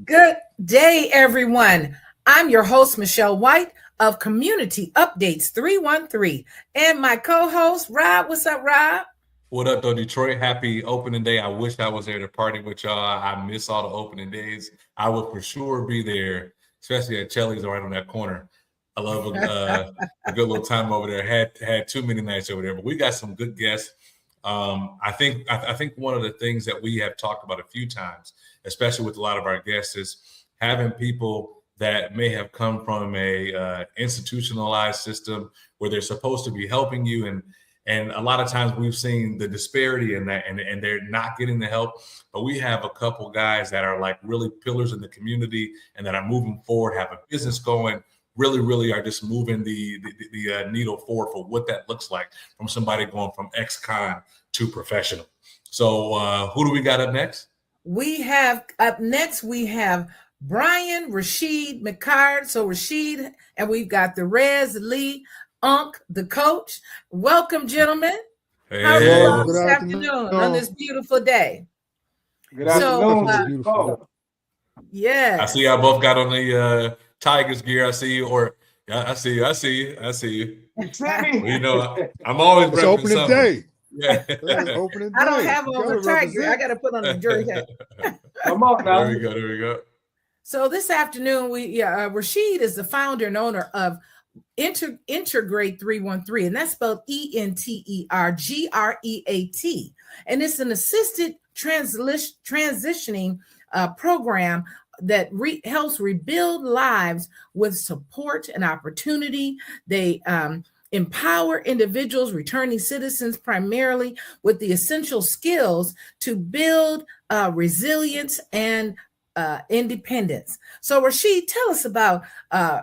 Good day, everyone. I'm your host, Michelle White of Community Updates 313, and my co-host, Rob. What's up, Rob? What up, though, Detroit? Happy opening day. I wish I was there to party with y'all. I miss all the opening days. I would for sure be there, especially at Chelly's right on that corner. I love a good little time over there. Had too many nights over there, but we got some good guests. I think one of the things that we have talked about a few times, especially with a lot of our guests, is having people that may have come from a institutionalized system where they're supposed to be helping you, and a lot of times we've seen the disparity in that, and they're not getting the help. But we have a couple guys that are like really pillars in the community and that are moving forward, have a business going, really are just moving the needle forward for what that looks like from somebody going from ex-con to professional. So who do we got up next? We have Brian Rashid McCard. So Rashid, and we've got the Rez Lee Unk, the coach. Welcome, gentlemen. Hey, How are you all Good this afternoon on this beautiful day? Good afternoon. Yeah. I see y'all both got on the Tigers gear. I see you, or I see you. Well, you know, I'm always It's opening something. day. Yeah. Opening day. I don't have on the Tiger. I got to put on the jersey. Come on now. There we go. So this afternoon, Rashid is the founder and owner of Integrate 313, and that's spelled ENTERGREAT, and it's an assisted transitioning program that helps rebuild lives with support and opportunity. They empower individuals, returning citizens, primarily with the essential skills to build resilience and independence. So Rashid, tell us about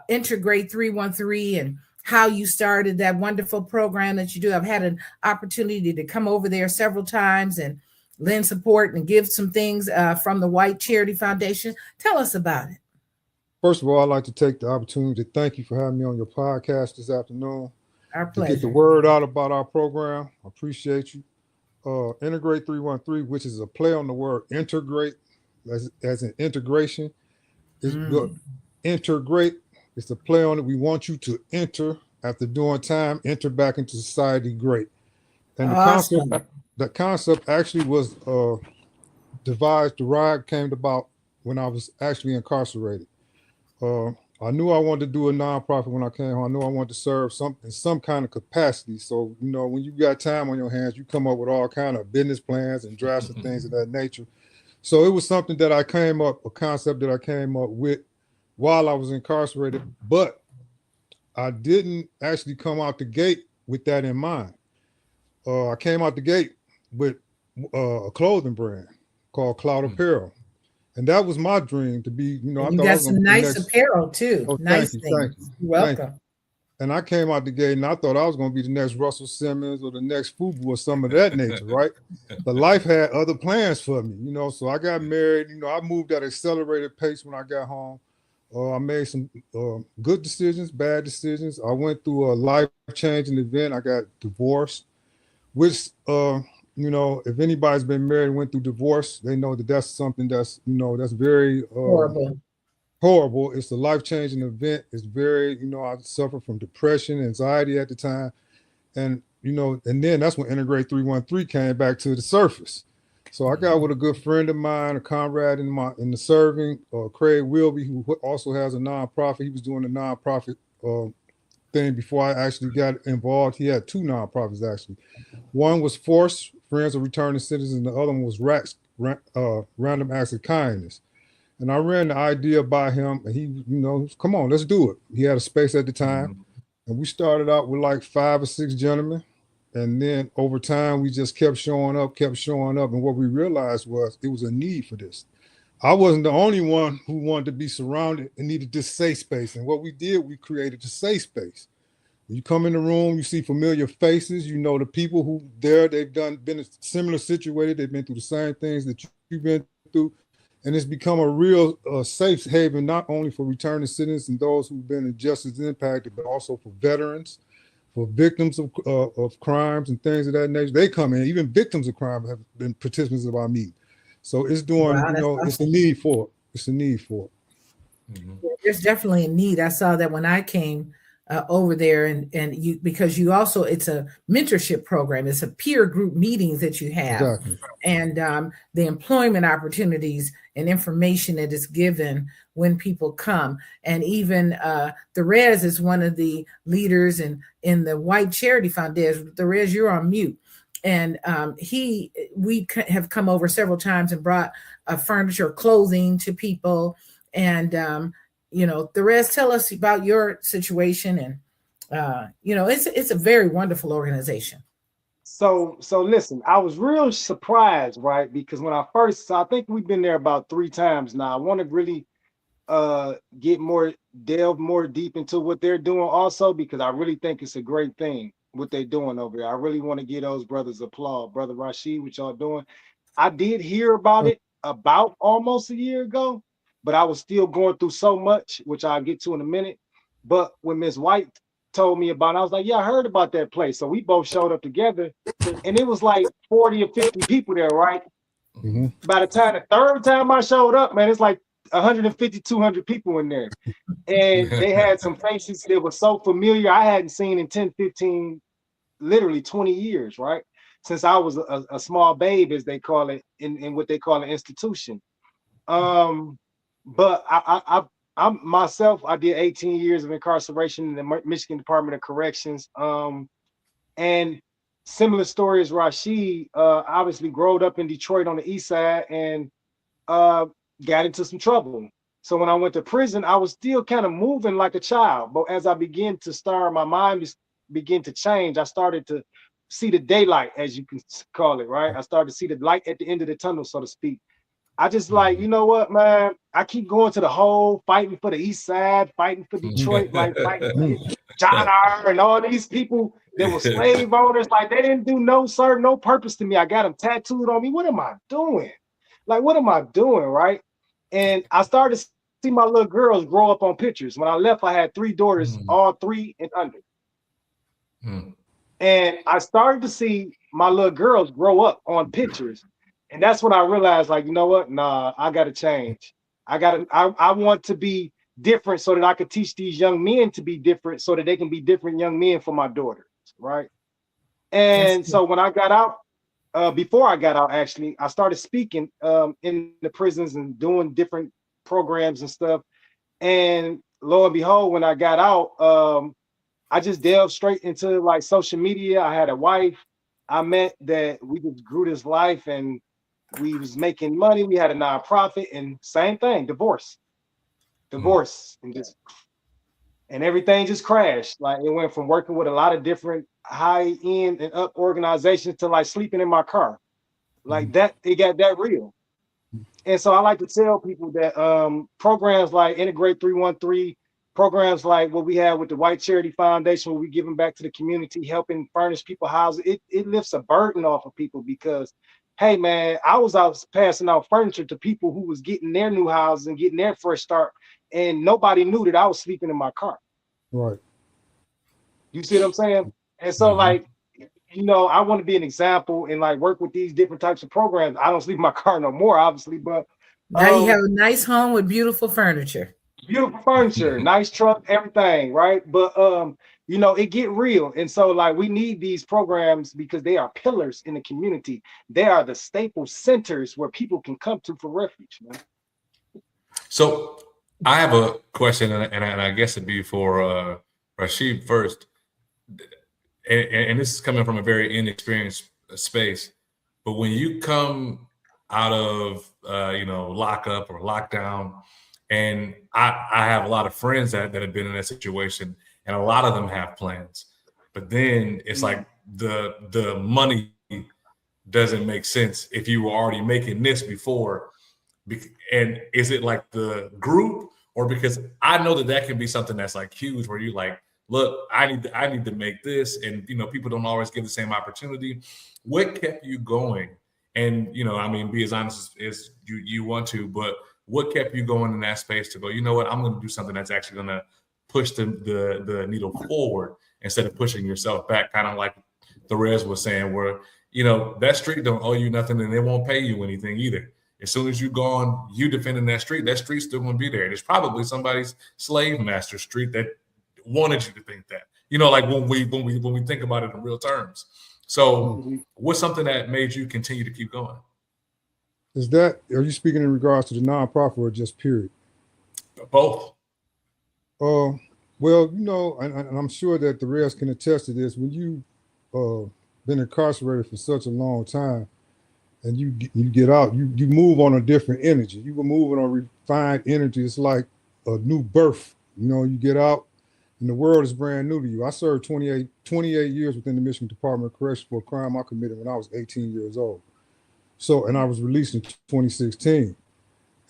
Integrate 313 and how you started that wonderful program that you do. I've had an opportunity to come over there several times and lend support and give some things from the White Charity Foundation. Tell us about it. First of all, I'd like to take the opportunity to thank you for having me on your podcast this afternoon. Our pleasure. To get the word out about our program. I appreciate you. Integrate 313, which is a play on the word integrate, as an integration. Integrate. It's a play on it. We want you to enter after doing time, enter back into society great. And the concept actually was came about when I was actually incarcerated. I knew I wanted to do a nonprofit when I came home. I knew I wanted to serve in some kind of capacity. So, you know, when you got time on your hands, you come up with all kind of business plans and drafts and things of that nature. So it was something that a concept that I came up with while I was incarcerated, but I didn't actually come out the gate with that in mind. I came out the gate with a clothing brand called Cloud Apparel. And that was my dream to be, you know, and you got some nice apparel too. Oh, nice things. You're welcome. And I came out the gate and I thought I was going to be the next Russell Simmons or the next Fubu or some of that nature, right? But life had other plans for me, you know. So I got married, you know, I moved at an accelerated pace when I got home. I made some good decisions, bad decisions. I went through a life-changing event. I got divorced, which, you know, if anybody's been married and went through divorce, they know that that's something that's, you know, that's very horrible. It's a life-changing event. It's very, you know, I suffered from depression, anxiety at the time. And, you know, and then that's when Integrate 313 came back to the surface. So I got with a good friend of mine, a comrade in the serving, Craig Wilby, who also has a nonprofit. He was doing a nonprofit thing before I actually got involved. He had two nonprofits, actually. One was Force, Friends of Returning Citizens, and the other one was Random Acts of Kindness. And I ran the idea by him, and he, you know, come on, let's do it. He had a space at the time. And we started out with like 5 or 6 gentlemen. And then over time, we just kept showing up. And what we realized was it was a need for this. I wasn't the only one who wanted to be surrounded and needed this safe space. And what we did, we created a safe space. When you come in the room, you see familiar faces. You know the people who they've been similar situated. They've been through the same things that you've been through. And it's become a real safe haven, not only for returning citizens and those who've been injustice impacted, but also for veterans, for victims of crimes and things of that nature. They come in, even victims of crime have been participants of our meeting. So it's doing, it's a need for it. It's a need for it. There's definitely a need. I saw that when I came over there, and you, because you also, it's a mentorship program. It's a peer group meetings that you have, Exactly. and the employment opportunities and information that is given when people come. And even Therese is one of the leaders in the White Charity Foundation. Therese, you're on mute. And we have come over several times and brought furniture, clothing to people. And Therese, tell us about your situation. And it's a very wonderful organization. So listen, I was real surprised, right? Because when I think we've been there about 3 times now. I want to really delve more deep into what they're doing also, because I really think it's a great thing what they're doing over there. I really want to give those brothers applause. Brother Rashid, what y'all doing? I did hear about it about almost a year ago, but I was still going through so much, which I'll get to in a minute. But when Ms. White told me about it, I was like, yeah, I heard about that place. So we both showed up together, and it was like 40 or 50 people there, right? Mm-hmm. By the third time I showed up, man, it's like 150, 200 people in there. And they had some faces that were so familiar I hadn't seen in 10, 15, literally 20 years, right? Since I was a small babe, as they call it, in what they call an institution. But I myself, I did 18 years of incarceration in the Michigan Department of Corrections. And similar story as Rashid, obviously growed up in Detroit on the east side and got into some trouble. So when I went to prison, I was still kind of moving like a child. But as I began to start, my mind began to change. I started to see the daylight, as you can call it, right? I started to see the light at the end of the tunnel, so to speak. I just like, you know what, man? I keep going to the hole, fighting for the east side, fighting for Detroit, like fighting for John R. and all these people that were slave owners. Like, they didn't do no purpose to me. I got them tattooed on me. What am I doing? Like, what am I doing, right? And I started to see my little girls grow up on pictures. When I left, I had 3 daughters, all 3 and under. And I started to see my little girls grow up on pictures. And that's when I realized, like, you know what? Nah, I got to change. I want to be different so that I could teach these young men to be different so that they can be different young men for my daughters, right? And so when I got out, before I got out, actually, I started speaking in the prisons and doing different programs and stuff. And lo and behold, when I got out, I just delved straight into like social media. I had a wife. I met that we just grew this life and we was making money. We had a nonprofit and same thing, divorce, and everything just crashed. Like, it went from working with a lot of different high end and up organizations to like sleeping in my car. Like that, it got that real. And so I like to tell people that programs like Integrate 313, programs like what we have with the White Charity Foundation, where we giving back to the community, helping furnish people houses, it lifts a burden off of people because, hey man, I was out passing out furniture to people who was getting their new houses and getting their fresh start, and nobody knew that I was sleeping in my car. Right. You see what I'm saying? And so like, you know, I want to be an example and like work with these different types of programs. I don't sleep in my car no more, obviously, but now you have a nice home with beautiful furniture. Beautiful furniture, nice truck, everything, right? But you know, it get real. And so like we need these programs because they are pillars in the community. They are the staple centers where people can come to for refuge, man. So I have a question, and I guess it'd be for Rashid first. And this is coming from a very inexperienced space. But when you come out of lockup or lockdown, and I have a lot of friends that have been in that situation, and a lot of them have plans. But then it's like the money doesn't make sense if you were already making this before. And is it like the group, or because I know that can be something that's like huge, where you like, look, I need to make this, and people don't always get the same opportunity. What kept you going? And be as honest as you want to, but what kept you going in that space to go, you know what, I'm going to do something that's actually going to push the needle forward instead of pushing yourself back, kind of like Therese was saying, where that street don't owe you nothing and they won't pay you anything either. As soon as you gone, you defending that street's still going to be there. And it's probably somebody's slave master street that wanted you to think that. You know, like when we think about it in real terms. So, what's something that made you continue to keep going? Are you speaking in regards to the nonprofit or just period? Both. Well, you know, and I'm sure that the rest can attest to this. When you been incarcerated for such a long time, and you get out, you move on a different energy. You were moving on refined energy. It's like a new birth. You know, you get out, and the world is brand new to you. I served 28 years within the Michigan Department of Corrections for a crime I committed when I was 18 years old. So, and I was released in 2016.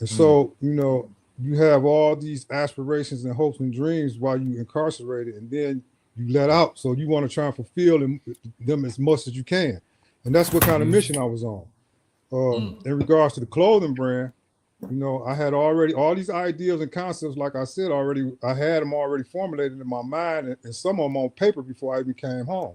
And so, you know, you have all these aspirations and hopes and dreams while you incarcerated, and then you let out. So you want to try and fulfill them as much as you can. And that's what kind of mission I was on. In regards to the clothing brand, you know, I had already all these ideas and concepts, like I said already, I had them already formulated in my mind, and some of them on paper before I even came home.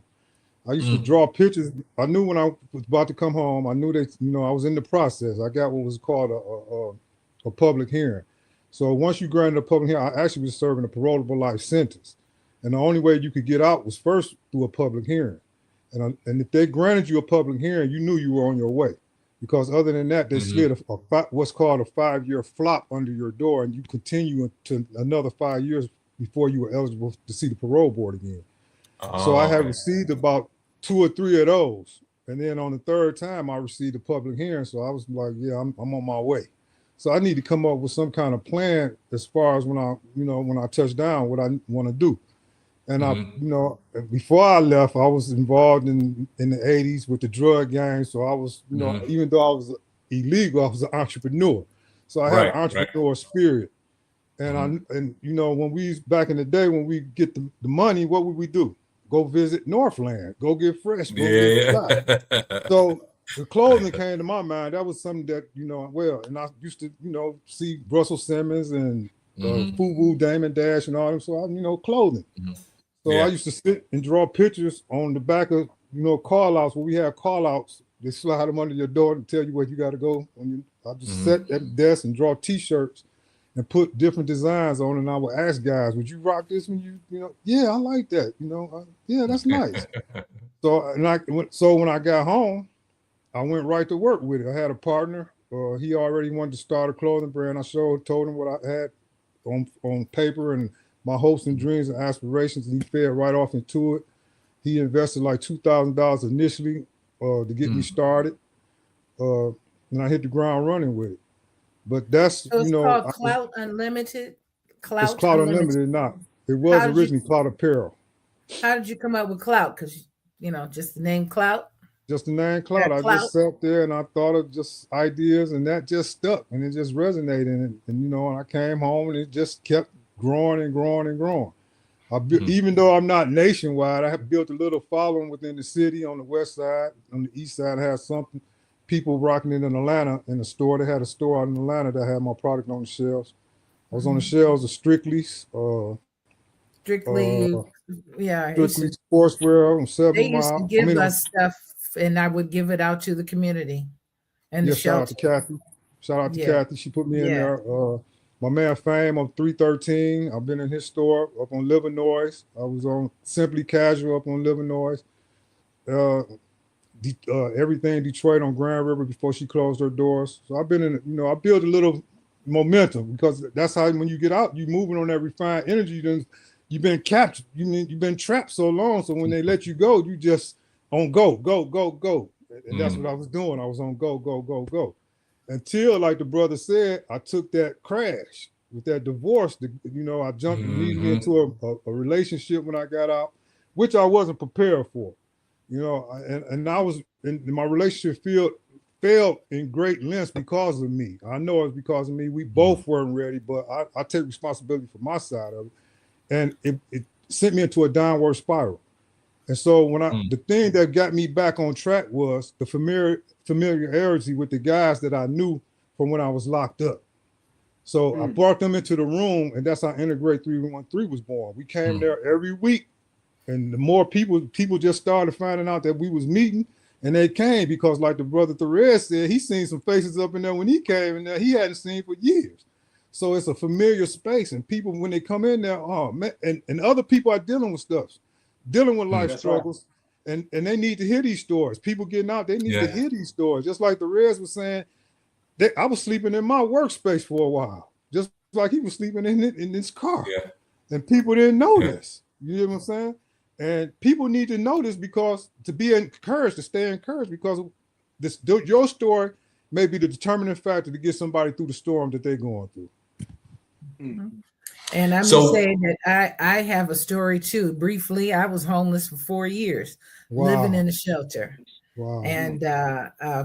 I used to draw pictures. I knew when I was about to come home, I knew that, you know, I was in the process. I got what was called a public hearing. So once you granted a public hearing, I actually was serving a parolable life sentence. And the only way you could get out was first through a public hearing. And if they granted you a public hearing, you knew you were on your way. Because other than that, they slid what's called a 5-year flop under your door, and you continue to another 5 years before you were eligible to see the parole board again. So I had received about 2 or 3 of those. And then on the third time, I received a public hearing. So I was like, yeah, I'm on my way. So I need to come up with some kind of plan as far as when I touch down, what I want to do. And I, you know, before I left, I was involved in the 80s with the drug gang. So I was, you know, even though I was illegal, I was an entrepreneur. So I had an entrepreneur spirit. And and you know, when we back in the day, when we get the money, what would we do? Go visit Northland, go get fresh, go get fly. So the clothing came to my mind. That was something that, you know, and I used to, you know, see Russell Simmons and FUBU, Damon Dash and all them. So I, you know, clothing. So I used to sit and draw pictures on the back of, you know, call outs. When we have call outs, they slide them under your door and tell you where you got to go. I just sat at the desk and draw T-shirts and put different designs on, and I would ask guys, would you rock this when you know, yeah, I like that, you know, yeah, that's nice. So when I got home, I went right to work with it. I had a partner, he already wanted to start a clothing brand. I told him what I had on paper and my hopes and dreams and aspirations, and he fed right off into it. He invested like $2,000 initially to get me started, and I hit the ground running with it. But that's, so it's you know, called Clout Unlimited. It's Clout Unlimited, not. It was originally Clout Apparel. How did you come up with Clout? Because, you know, just the name Clout. Just the name Clout. I just sat there and I thought of just ideas, and that just stuck, and it just resonated. And you know, and I came home and it just kept growing and growing and growing. Even though I'm not nationwide, I have built a little following within the city. On the west side, on the east side, I had something. People rocking it in Atlanta in the store. They had a store out in Atlanta that had my product on the shelves. I was on the shelves of Strictly's. Strictly Sportswear on 7 They used Mile. to give us stuff, and I would give it out to the community. And the shout out to Kathy. Shout out to Kathy. She put me in there. My man Fame on 313. I've been in his store up on Livernois. I was on Simply Casual up on Livernois. Everything Detroit on Grand River before she closed her doors. So I've been in, you know, I built a little momentum, because that's how when you get out, you moving on that refined energy. You've been captured. You've been trapped so long. So when they let you go, you just on go. And that's what I was doing. I was on go. Until, like the brother said, I took that crash with that divorce. You know, I jumped immediately into a relationship when I got out, which I wasn't prepared for. You know, and I was in my relationship failed in great lengths because of me. I know it's because of me. We both weren't ready, but I take responsibility for my side of it. And it sent me into a downward spiral. And so when the thing that got me back on track was the familiarity with the guys that I knew from when I was locked up. So I brought them into the room, and that's how Integrate 313 was born. We came there every week. And the more people just started finding out that we was meeting, And they came because, like the brother Therese said, he seen some faces up in there when he came in there he hadn't seen for years. So it's a familiar space, and people, when they come in there, oh man, and other people are dealing with stuff, dealing with life struggles, right. and they need to hear these stories. People getting out, they need to hear these stories. Just like Therese was saying, I was sleeping in my workspace for a while, just like he was sleeping in his car. Yeah. And people didn't know this. You know what I'm saying? And people need to know this because to be encouraged, to stay encouraged, because this your story may be the determining factor to get somebody through the storm that they're going through. Mm-hmm. And I'm just saying that I have a story too. Briefly, I was homeless for 4 years, living in a shelter. Wow. And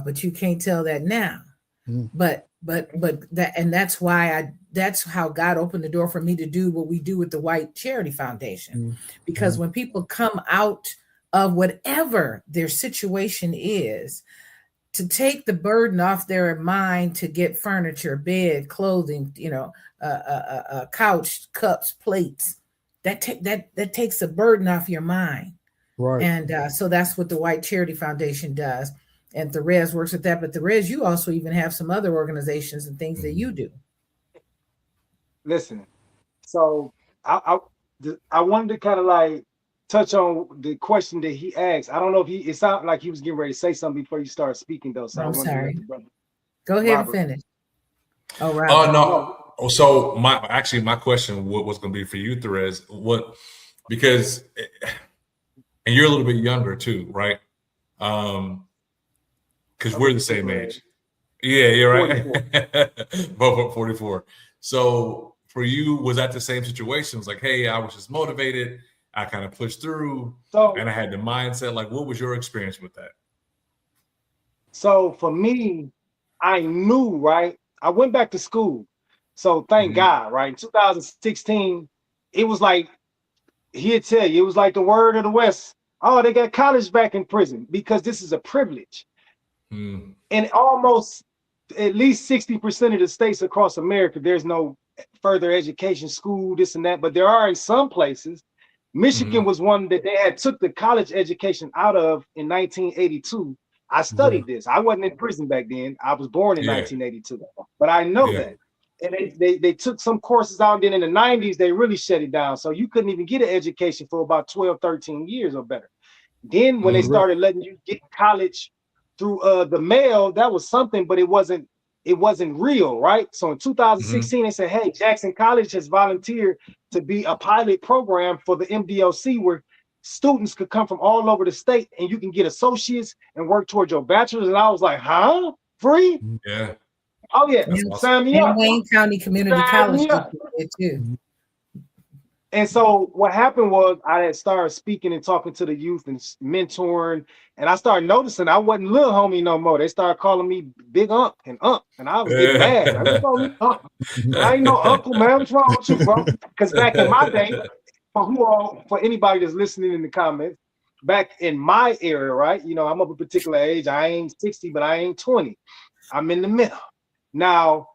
but you can't tell that now. Mm. But that, and that's why that's how God opened the door for me to do what we do with the White Charity Foundation. Because when people come out of whatever their situation is, to take the burden off their mind to get furniture, bed, clothing, couch, cups, plates, that takes the burden off your mind. Right. And so that's what the White Charity Foundation does. And Therese works with that. But Therese, you also even have some other organizations and things that you do. Listen, so I wanted to kind of like touch on the question that he asked. I don't know if it sounded like he was getting ready to say something before you started speaking, though. So I'm sorry. Go ahead and finish. Oh, right. No. So my question was going to be for you, Therese. Because and you're a little bit younger too, right? Because we're the same age. Yeah, you're right. Both 44. So for you, was that the same situation? It was like, hey, I was just motivated. I kind of pushed through, and I had the mindset. Like, what was your experience with that? So for me, I knew, right? I went back to school. So thank God, right? In 2016, it was like, he'd tell you, it was like the word of the West. Oh, they got college back in prison because this is a privilege. And almost at least 60% of the states across America, there's no further education, school, this and that. But there are in some places. Michigan was one that they had took the college education out of in 1982. I studied this. I wasn't in prison back then. I was born in 1982, but I know that. And they took some courses out. Then in the 90s, they really shut it down. So you couldn't even get an education for about 12, 13 years or better. Then when they started letting you get college through the mail, that was something, but it wasn't real, right? So in 2016, they said, hey, Jackson College has volunteered to be a pilot program for the MDOC where students could come from all over the state and you can get associates and work towards your bachelor's. And I was like, huh? Free? Yeah. Oh, yeah. Sign me up. Wayne County Community College did too. And so what happened was I had started speaking and talking to the youth and mentoring, and I started noticing I wasn't little homie no more. They started calling me Big Unc, and I was getting mad. I ain't no uncle, man. What's wrong with you, bro? Because back in my day, for anybody that's listening in the comments, back in my era, right? I'm of a particular age. I ain't 60, but I ain't 20. I'm in the middle. Now,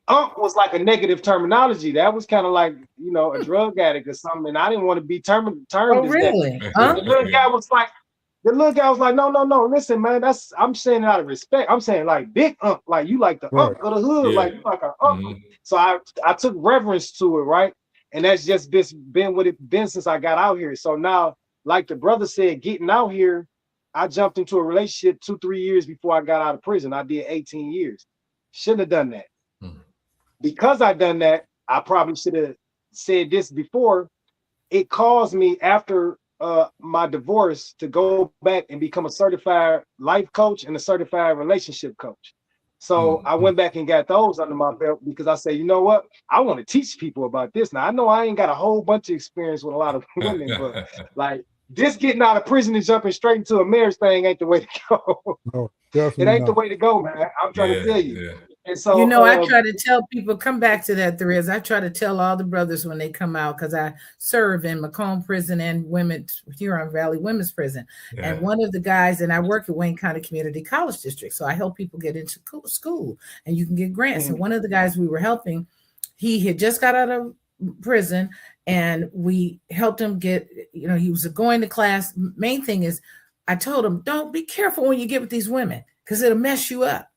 Unc was like a negative terminology. That was kind of like, a drug addict or something. And I didn't want to be termed as really? That. The little guy was like, no, listen, man, I'm saying it out of respect. I'm saying like Big Unc, like you like the Unc of the hood, like you like our uncle. So I took reverence to it, right? And that's just been what it's been since I got out here. So now, like the brother said, getting out here, I jumped into a relationship 2-3 years before I got out of prison. I did 18 years. Shouldn't have done that. Because I done that, I probably should have said this before. It caused me after my divorce to go back and become a certified life coach and a certified relationship coach. So I went back and got those under my belt because I said, you know what? I want to teach people about this. Now I know I ain't got a whole bunch of experience with a lot of women, but like this getting out of prison and jumping straight into a marriage thing ain't the way to go. No, definitely it ain't the way to go, man. I'm trying to tell you. And so, I try to tell people, come back to that, Therese. I try to tell all the brothers when they come out, because I serve in Macomb Prison and Huron Valley Women's Prison. Yeah. And one of the guys, and I work at Wayne County Community College District, so I help people get into school, and you can get grants. And one of the guys we were helping, he had just got out of prison, and we helped him get, he was going to class. Main thing is, I told him, don't be careful when you get with these women because it'll mess you up,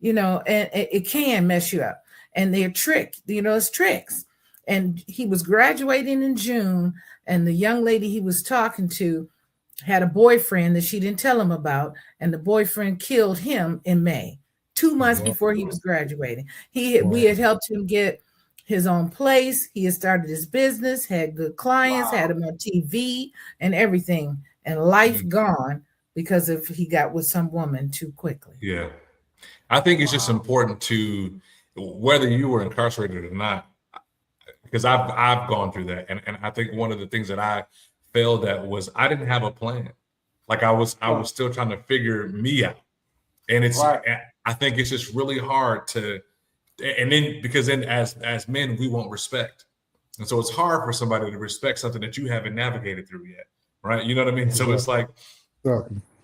and it can mess you up. And they're tricked, it's tricks. And he was graduating in June, and the young lady he was talking to had a boyfriend that she didn't tell him about, and the boyfriend killed him in May, 2 months before he was graduating. We had helped him get his own place. He had started his business, had good clients, had him on TV and everything, and life gone because he got with some woman too quickly. Yeah. I think it's just important to, whether you were incarcerated or not, because I've gone through that. And I think one of the things that I failed at was I didn't have a plan. Like I was still trying to figure me out. And I think it's just really hard to, and then because then as men, we want respect. And so it's hard for somebody to respect something that you haven't navigated through yet. Right. You know what I mean? So it's like,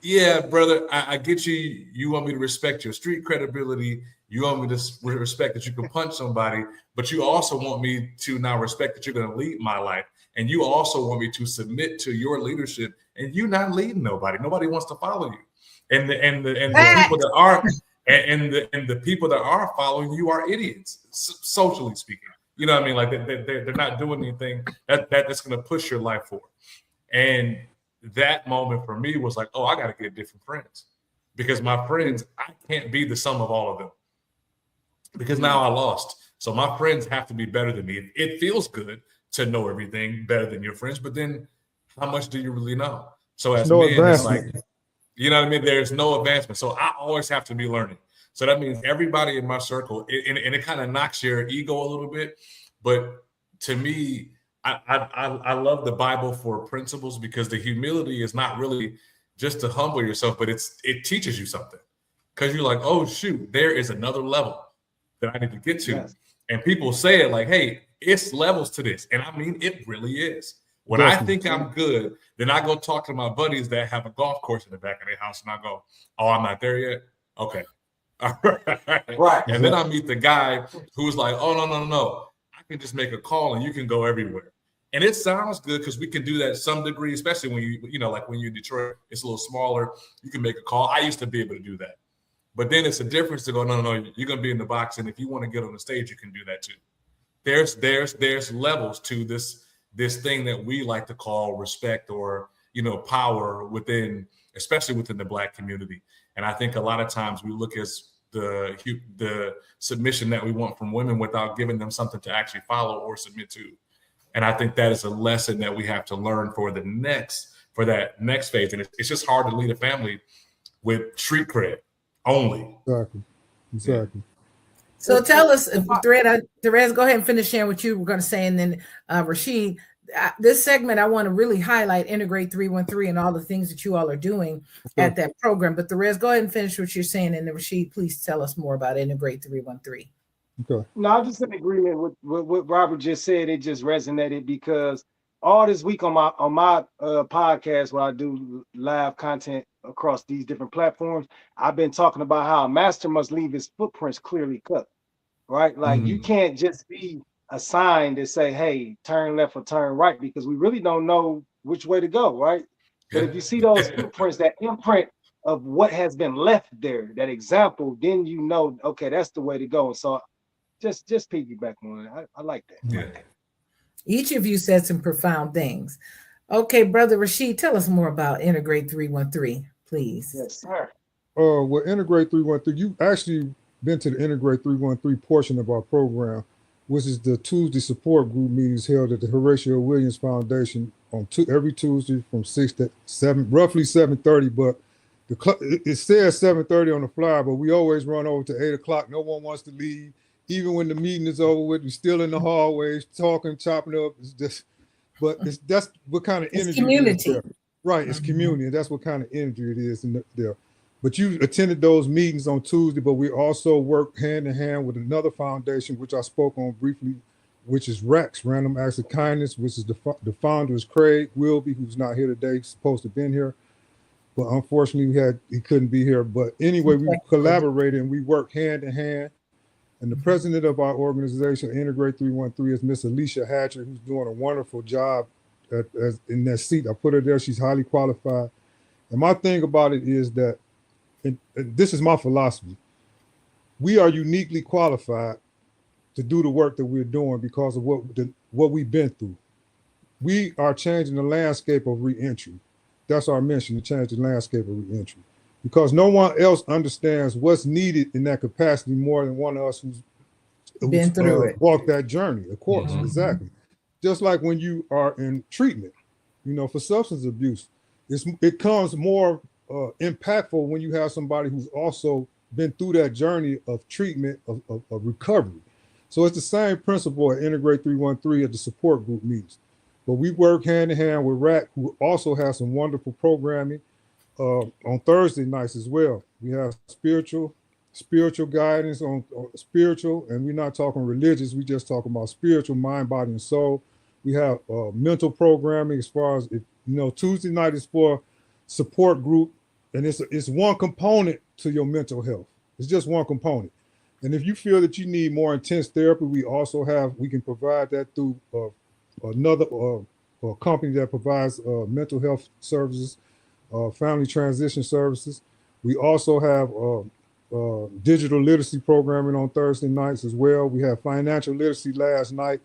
yeah, brother, I get you. You want me to respect your street credibility. You want me to respect that you can punch somebody, but you also want me to now respect that you're going to lead my life. And you also want me to submit to your leadership, and you're not leading nobody. Nobody wants to follow you. And the people that are and the people that are following you are idiots, socially speaking. You know what I mean? Like they're not doing anything that's going to push your life forward. And that moment for me was like, oh, I got to get different friends, because my friends, I can't be the sum of all of them, because now I lost. So my friends have to be better than me. It feels good to know everything better than your friends, but then how much do you really know? So as men, it's like, you know what I mean? There's no advancement. So I always have to be learning. So that means everybody in my circle, and it kind of knocks your ego a little bit. But to me, I love the Bible for principles, because the humility is not really just to humble yourself, but it teaches you something, because you're like, oh shoot, there is another level that I need to get to. Yes. And people say it like, hey, it's levels to this. And I mean, it really is. When I think I'm good, then I go talk to my buddies that have a golf course in the back of their house, and I go, oh, I'm not there yet? Okay. Right. And then I meet the guy who's like, oh, no. I can just make a call and you can go everywhere. And it sounds good because we can do that to some degree, especially when like when you're in Detroit, it's a little smaller. You can make a call. I used to be able to do that. But then it's a difference to go, no, you're going to be in the box. And if you want to get on the stage, you can do that too. There's levels to this thing that we like to call respect or, power within, especially within the Black community. And I think a lot of times we look at the submission that we want from women without giving them something to actually follow or submit to. And I think that is a lesson that we have to learn for that next phase. And it's just hard to lead a family with street cred only. Exactly. So tell us, Therese, go ahead and finish sharing what you were going to say. And then Rashid, this segment, I want to really highlight Integrate 313 and all the things that you all are doing at that program. But Therese, go ahead and finish what you're saying. And then Rashid, please tell us more about Integrate 313. Okay. No, I'm just in agreement with what Robert just said. It just resonated because all this week on my podcast, where I do live content across these different platforms, I've been talking about how a master must leave his footprints clearly cut, right? Like you can't just be assigned to say, hey, turn left or turn right, because we really don't know which way to go, right? But if you see those footprints, that imprint of what has been left there, that example, then you know, okay, that's the way to go. So just piggyback on it. I like that. Yeah. Each of you said some profound things. Okay, Brother Rashid, tell us more about Integrate 313, please. Yes, sir. Well, Integrate 313, you've actually been to the Integrate 313 portion of our program, which is the Tuesday support group meetings held at the Horatio Williams Foundation on every Tuesday from 6 to 7, roughly 7:30. But it says 7:30 on the flyer, but we always run over to 8 o'clock. No one wants to leave. Even when the meeting is over with, we're still in the hallways talking, chopping up. It's just, that's what kind of energy. It's community. Right, it's community. And that's what kind of energy it is in there. But you attended those meetings on Tuesday, but we also work hand in hand with another foundation, which I spoke on briefly, which is RACS, Random Acts of Kindness, which is the founder is Craig Wilby, who's not here today. He's supposed to have been here, but unfortunately he couldn't be here. But anyway, we collaborated and we work hand in hand. And the president of our organization, Integrate 313, is Miss Alicia Hatcher, who's doing a wonderful job in that seat. I put her there. She's highly qualified. And my thing about it is that, and this is my philosophy, we are uniquely qualified to do the work that we're doing because of what we've been through. We are changing the landscape of reentry. That's our mission, to change the landscape of reentry. Because no one else understands what's needed in that capacity more than one of us who's Been through it. walked that journey, of course, Mhm. exactly. Just like when you are in treatment, for substance abuse, it comes more impactful when you have somebody who's also been through that journey of treatment, of recovery. So it's the same principle at Integrate 313 at the support group meetings. But we work hand in hand with RAC, who also has some wonderful programming on Thursday nights as well. We have spiritual guidance on spiritual, and we're not talking religious. We just talking about spiritual, mind, body, and soul. We have mental programming as far as Tuesday night is for support group, and it's one component to your mental health. It's just one component. And if you feel that you need more intense therapy, we can provide that through another company that provides mental health services, family transition services. We also have digital literacy programming on Thursday nights as well. We have financial literacy last night,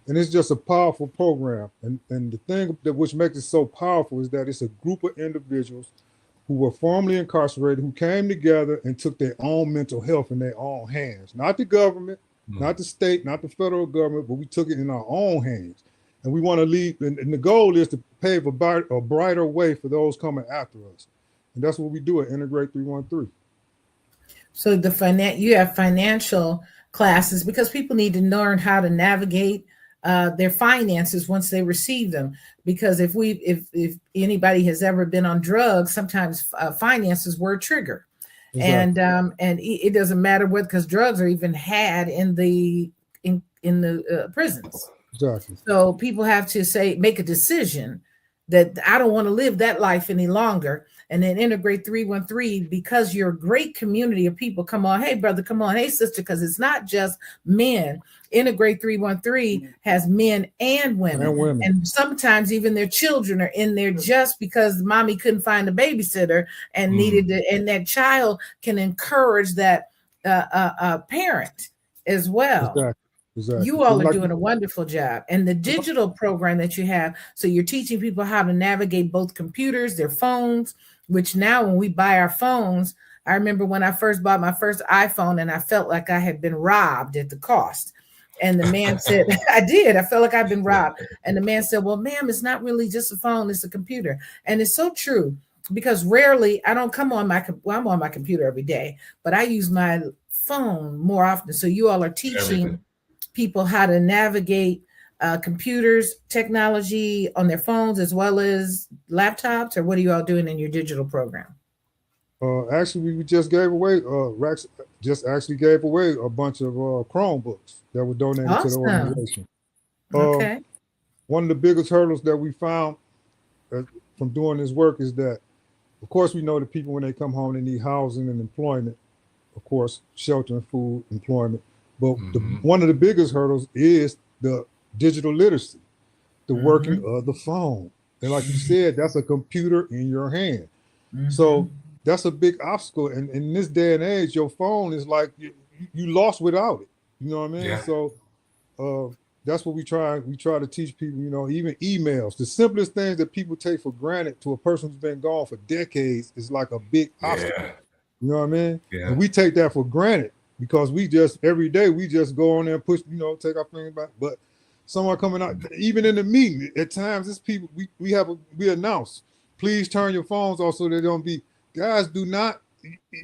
and it's just a powerful program. And the thing that which makes it so powerful is that it's a group of individuals who were formerly incarcerated, who came together and took their own mental health in their own hands. Not the government, not the state, not the federal government, but we took it in our own hands. And we want to lead, and the goal is to pave a brighter way for those coming after us. And that's what we do at Integrate 313. So you have financial classes because people need to learn how to navigate their finances once they receive them. Because if anybody has ever been on drugs, sometimes finances were a trigger. Exactly. And it doesn't matter what, because drugs are even had in the prisons. Exactly. So people have to make a decision that I don't want to live that life any longer. And then Integrate 313, because you're a great community of people, come on, hey brother, come on, hey sister, because it's not just men. Integrate 313 has men and women. And sometimes even their children are in there just because mommy couldn't find a babysitter and needed to, and that child can encourage that parent as well. Exactly. You all are doing a wonderful job. And the digital program that you have, so you're teaching people how to navigate both computers, their phones, which now when we buy our phones, I remember when I first bought my first iPhone and I felt like I had been robbed at the cost. And the man said, I felt like I've been robbed. And the man said, well, ma'am, it's not really just a phone, it's a computer. And it's so true, because rarely, I don't come on I'm on my computer every day, but I use my phone more often. So you all are teaching people how to navigate computers, technology on their phones as well as laptops, or what are you all doing in your digital program? Actually, we just gave away, Rex just actually gave away a bunch of Chromebooks that were donated to the organization. Okay. One of the biggest hurdles that we found from doing this work is that, of course, we know that people, when they come home, they need housing and employment, of course, shelter and food, employment. But one of the biggest hurdles is the digital literacy, the working of the phone. And like you said, that's a computer in your hand. So that's a big obstacle. And in this day and age, your phone is like you lost without it. You know what I mean? Yeah. So that's what we try to teach people, even emails. The simplest things that people take for granted to a person who's been gone for decades is like a big obstacle. You know what I mean? Yeah. And we take that for granted because every day we just go on there and push, take our finger back. But someone coming out, even in the meeting, at times it's people, we announce, please turn your phones off so they don't be, guys, do not,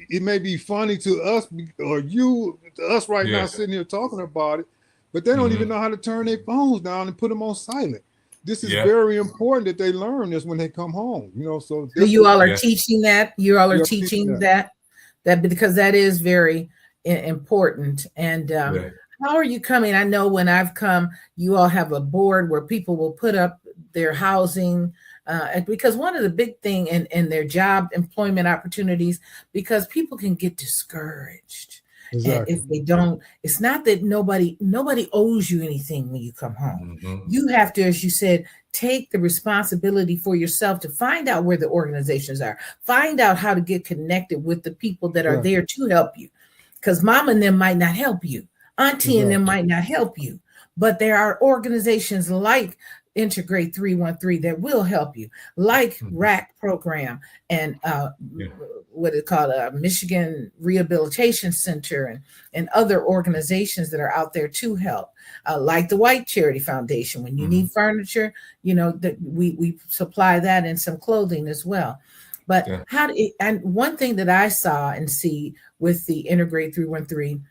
it may be funny to us or to us right now sitting here talking about it, but they don't even know how to turn their phones down and put them on silent. This is very important that they learn this when they come home, So you all are teaching that. You all are teaching that because that is very important. And how are you coming? I know when I've come, you all have a board where people will put up their housing, because one of the big thing in their job employment opportunities, because people can get discouraged. And Exactly. if they don't, it's not that nobody owes you anything when you come home. You have to, as you said, take the responsibility for yourself to find out where the organizations are, find out how to get connected with the people that are there to help you. Because mom and them might not help you, auntie and them might not help you, but there are organizations like Integrate 313 that will help you, like RAC program and what it called a Michigan Rehabilitation Center and other organizations that are out there to help, like the White Charity Foundation. When you need furniture, you know that we supply that and some clothing as well. But and one thing that I saw and see with the Integrate 313,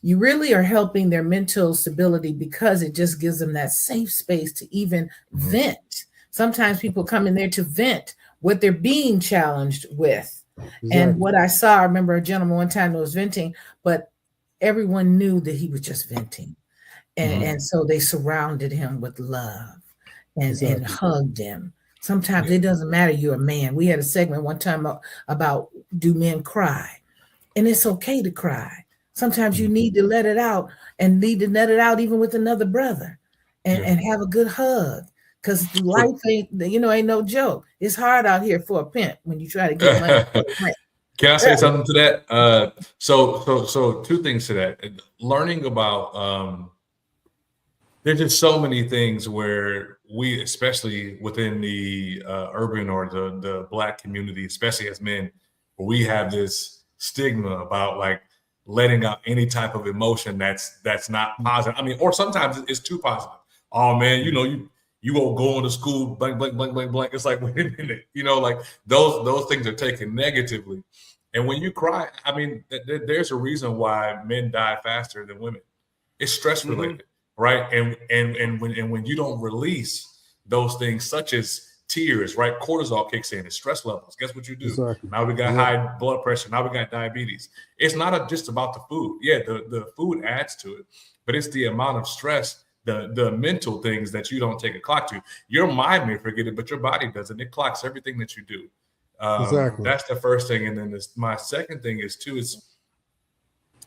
you really are helping their mental stability because it just gives them that safe space to even vent. Sometimes people come in there to vent what they're being challenged with. And what I saw, I remember a gentleman one time that was venting, but everyone knew that he was just venting. And so they surrounded him with love and hugged him. Sometimes it doesn't matter you're a man. We had a segment one time about do men cry? And it's okay to cry. Sometimes you need to let it out and need to let it out even with another brother and have a good hug. Because life ain't no joke. It's hard out here for a pimp when you try to get money. Can I say something to that? So two things to that. Learning about there's just so many things where we, especially within the urban or the Black community, especially as men, we have this stigma about like letting out any type of emotion that's not positive. I mean, or sometimes it's too positive. Oh man, you won't go into school, blank, blank, blank, blank, blank. It's like, wait a minute, like those things are taken negatively. And when you cry, I mean, there's a reason why men die faster than women. It's stress related, right? And when you don't release those things, such as tears, right? Cortisol kicks in, it's stress levels. Guess what you do? Exactly. Now we got high blood pressure. Now we got diabetes. It's not just about the food. Yeah, the food adds to it, but it's the amount of stress, the mental things that you don't take a clock to. Your mind may forget it, but your body doesn't. It clocks everything that you do. Exactly. That's the first thing. And then my second thing is too,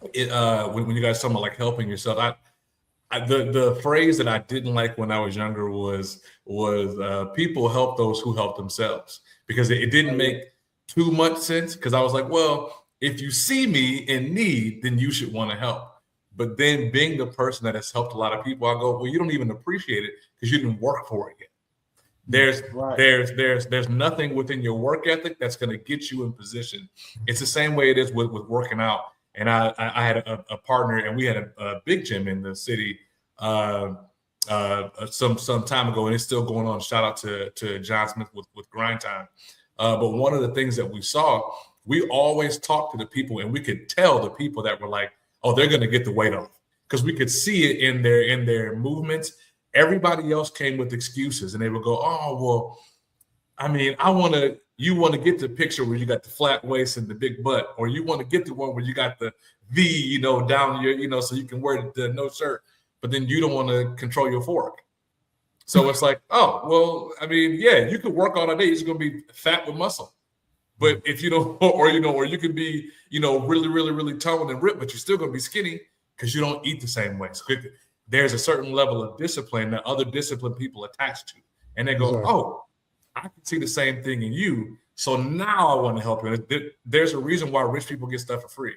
when you guys talk about like helping yourself, the phrase that I didn't like when I was younger was people help those who help themselves, because it didn't make too much sense, because I was like, well, if you see me in need, then you should want to help. But then being the person that has helped a lot of people, I go, well, you don't even appreciate it because you didn't work for it yet. There's nothing within your work ethic that's going to get you in position. It's the same way it is with working out. And I had a partner, and we had a big gym in the city some time ago, and it's still going on. Shout out to John Smith with Grind Time. But one of the things that we saw, we always talked to the people, and we could tell the people that were like, oh, they're going to get the weight off, because we could see it in their movements. Everybody else came with excuses, and they would go, oh, well, I mean, you want to get the picture where you got the flat waist and the big butt, or you want to get the one where you got the V, down your, so you can wear the no shirt, but then you don't want to control your fork. So it's like, oh, well, I mean, yeah, you could work all day. You're just going to be fat with muscle. But if you don't, or you could be, really, really, really toned and ripped, but you're still going to be skinny because you don't eat the same way. So there's a certain level of discipline that other disciplined people attach to. And they go, oh, I can see the same thing in you. So now I want to help you. There's a reason why rich people get stuff for free,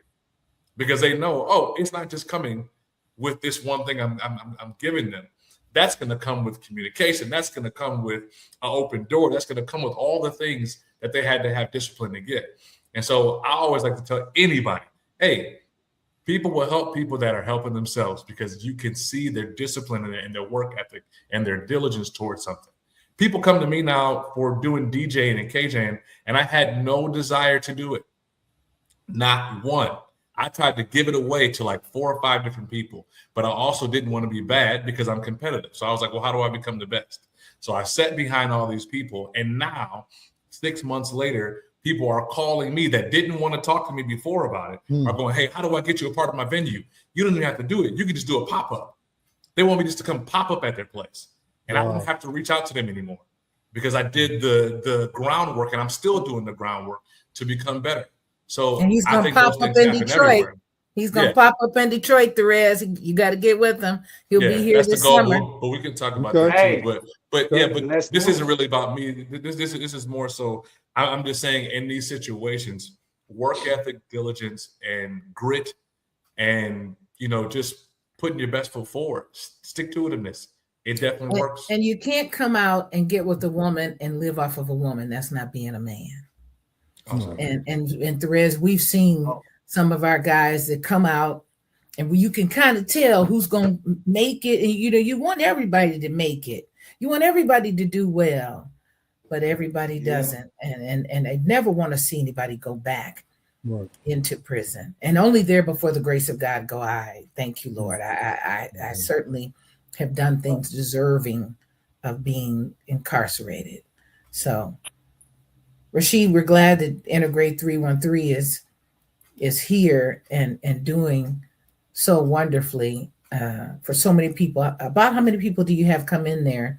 because they know, oh, it's not just coming with this one thing I'm giving them. That's going to come with communication. That's going to come with an open door. That's going to come with all the things that they had to have discipline to get. And so I always like to tell anybody, hey, people will help people that are helping themselves, because you can see their discipline and their work ethic and their diligence towards something. People come to me now for doing DJing and KJing, and I had no desire to do it. Not one. I tried to give it away to like 4 or 5 different people, but I also didn't want to be bad because I'm competitive. So I was like, well, how do I become the best? So I sat behind all these people, and now 6 months later, people are calling me that didn't want to talk to me before about it, are going, hey, how do I get you a part of my venue? You don't even have to do it. You can just do a pop-up. They want me just to come pop up at their place. And I don't have to reach out to them anymore, because I did the groundwork, and I'm still doing the groundwork to become better. So and he's I gonna think pop those up things in happen Detroit. everywhere. He's gonna Yeah. pop up in Detroit, Therese. You got to get with him. He'll be here that's this the goal. summer. But we can talk about Okay. that Hey. too. But yeah, but Let's this do isn't it. really about me. This is more so. I'm just saying, in these situations, work ethic, diligence, and grit, and just putting your best foot forward. Stick to itiveness. It definitely works. And you can't come out and get with a woman and live off of a woman. That's not being a man. Awesome. And Therese, we've seen some of our guys that come out, and you can kind of tell who's going to make it. And you want everybody to make it. You want everybody to do well, but everybody doesn't. And I never want to see anybody go back into prison. And only there before the grace of God go, I thank you, Lord. I certainly have done things deserving of being incarcerated. So, Rashid, we're glad that Integrate 313 is here and doing so wonderfully for so many people. About how many people do you have come in there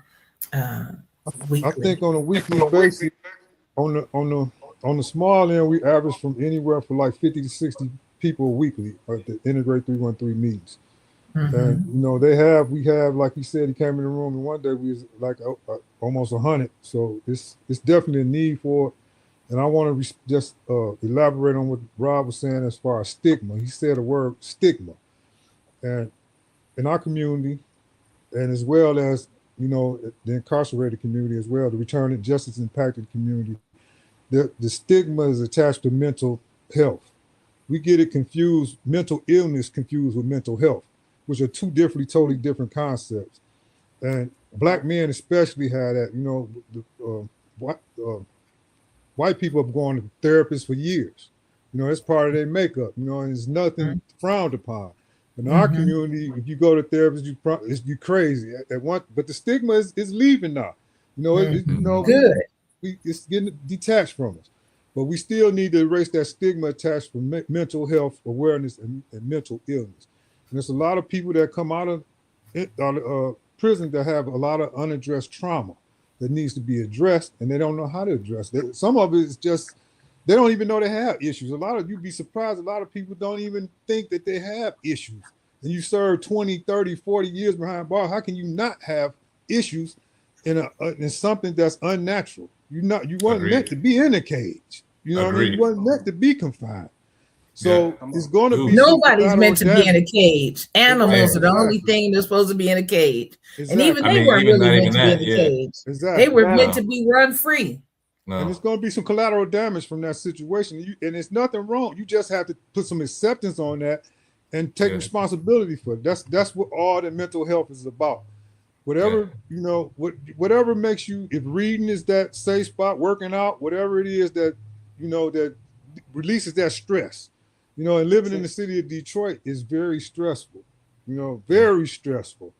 weekly? I think on a weekly basis, on the small end, we average from anywhere from like 50 to 60 people weekly at the Integrate 313 meetings. And we have, like you said, he came in the room, and one day we was like almost 100. So it's definitely a need for it. And I want to just elaborate on what Rob was saying as far as stigma. He said the word stigma, and in our community, and as well as the incarcerated community as well, the return and justice impacted community, the stigma is attached to mental health. We get it confused, mental illness confused with mental health, which are two totally different concepts. And Black men especially had that. White people have gone to therapists for years. It's part of their makeup. And it's nothing frowned upon. In our community, if you go to therapists, you're crazy. But the stigma is leaving now. Good. It's getting detached from us. But we still need to erase that stigma attached to mental health awareness and mental illness. And there's a lot of people that come out of prison that have a lot of unaddressed trauma that needs to be addressed, and they don't know how to address it. Some of it is just, they don't even know they have issues. You'd be surprised, a lot of people don't even think that they have issues. And you serve 20, 30, 40 years behind bars, how can you not have issues in something that's unnatural? You weren't meant to be in a cage. You weren't meant to be confined. So it's going to be nobody's meant to be in a cage. Animals are the only thing that's supposed to be in a cage. And even they weren't really meant to be in a cage. Exactly. They were meant to be run free. No. And it's going to be some collateral damage from that situation. And it's nothing wrong. You just have to put some acceptance on that and take responsibility for it. That's what all the mental health is about. Whatever, whatever makes you, if reading is that safe spot, working out, whatever it is that, that releases that stress. And living in the city of Detroit is very stressful, very stressful,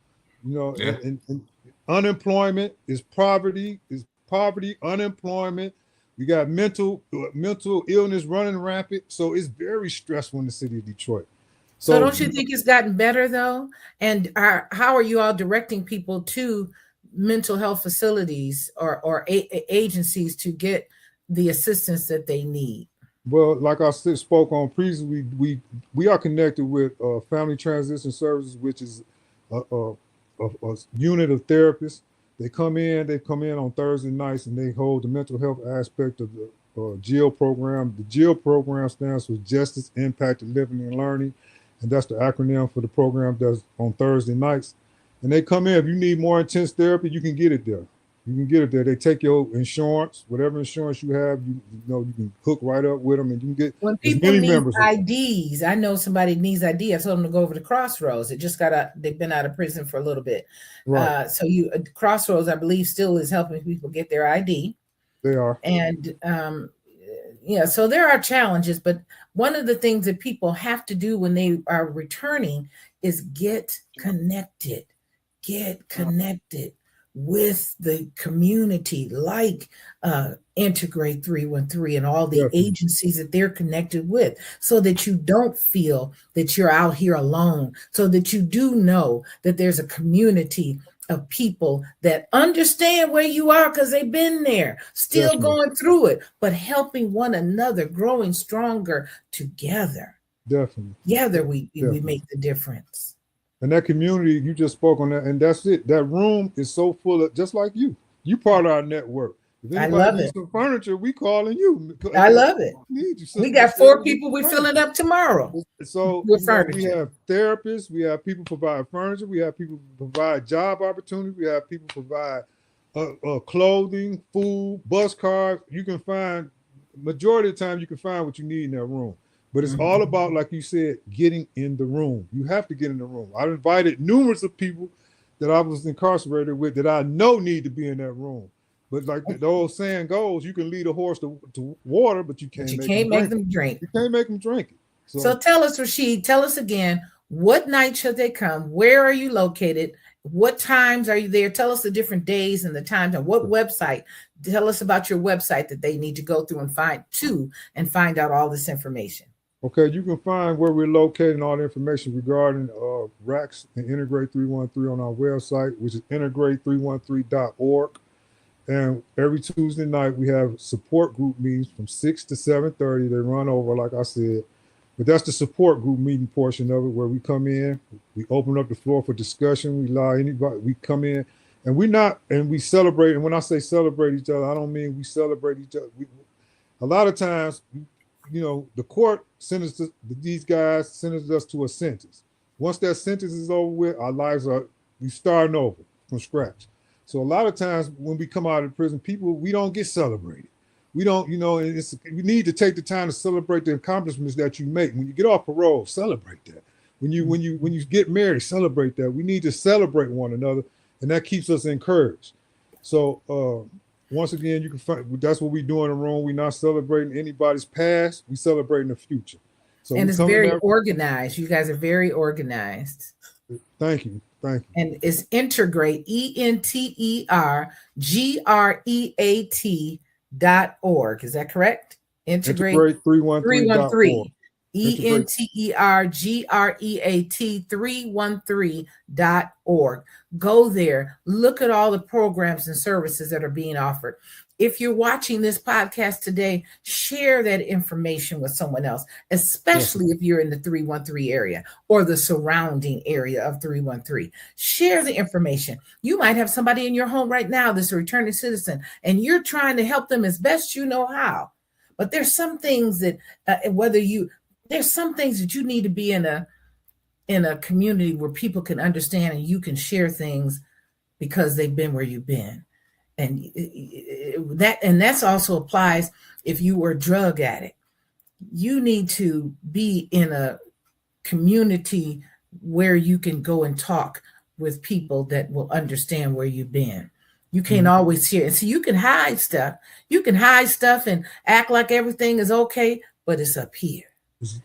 and unemployment is poverty, unemployment. We got mental illness running rampant. So it's very stressful in the city of Detroit. So don't you think it's gotten better though? And how are you all directing people to mental health facilities or agencies to get the assistance that they need? Well, like I spoke on previously, we are connected with Family Transition Services, which is a unit of therapists. They come in on Thursday nights, and they hold the mental health aspect of the GIL program. The GIL program stands for Justice Impacted Living and Learning, and that's the acronym for the program that's on Thursday nights. And they come in. If you need more intense therapy, you can get it there. They take your insurance, whatever insurance you have, you can hook right up with them, and you can get when people need IDs. I know somebody needs ID. I told them to go over to Crossroads. They've been out of prison for a little bit. Right. So Crossroads, I believe, still is helping people get their ID. They are. And so there are challenges, but one of the things that people have to do when they are returning is get connected with the community, like Integrate 313 and all the agencies that they're connected with, so that you don't feel that you're out here alone, so that you do know that there's a community of people that understand where you are because they've been there, still going through it, but helping one another, growing stronger together. Definitely. Together we Definitely. make the difference. And that community, you just spoke on that, and that's it. That room is so full of, just like you. You part of our network. If I anybody love needs it. some furniture, we calling you. I love it. Need you, We sister got Michelle. 4 We people we furniture. filling up tomorrow So with we furniture. have therapists, we have people provide furniture, we have people provide job opportunities, we have people provide clothing, food, bus cards. You can find, majority of the time, you can find what you need in that room. But it's all about, like you said, getting in the room. You have to get in the room. I've invited numerous of people that I was incarcerated with that I know need to be in that room. But like the old saying goes, you can lead a horse to water, but you can't, make them drink. You can't make them drink it. So tell us, Rashid, tell us again, what night should they come? Where are you located? What times are you there? Tell us the different days and the times, and what website. Tell us about your website that they need to go through and find out all this information. Okay, you can find where we're located and all the information regarding RACS and Integrate 313 on our website, which is integrate313.org. And every Tuesday night we have support group meetings from 6 to 7:30. They run over, like I said. But that's the support group meeting portion of it, where we come in, we open up the floor for discussion, we allow anybody, we come in, and we celebrate. And when I say celebrate each other, I don't mean we celebrate each other. A lot of times, the court these guys sentenced us to a sentence. Once that sentence is over with, our lives we starting over from scratch. So a lot of times when we come out of prison, we don't get celebrated. We don't, we need to take the time to celebrate the accomplishments that you make. When you get off parole, celebrate that. When you get married, celebrate that. We need to celebrate one another, and that keeps us encouraged. So once again, you can find that's what we do in the room. We're not celebrating anybody's past, we celebrating the future. So and it's very organized. You guys are very organized. Thank you. And it's Integrate, ENTERGREAT.org. Is that correct? Integrate 313. ENTERGREAT 313.org. Go there. Look at all the programs and services that are being offered. If you're watching this podcast today, share that information with someone else, especially if you're in the 313 area or the surrounding area of 313. Share the information. You might have somebody in your home right now that's a returning citizen, and you're trying to help them as best you know how. But there's some things that there's some things that you need to be in a community where people can understand and you can share things because they've been where you've been. And that also applies if you were a drug addict. You need to be in a community where you can go and talk with people that will understand where you've been. You can't always hear. And so you can hide stuff. You can hide stuff and act like everything is okay, but it's up here.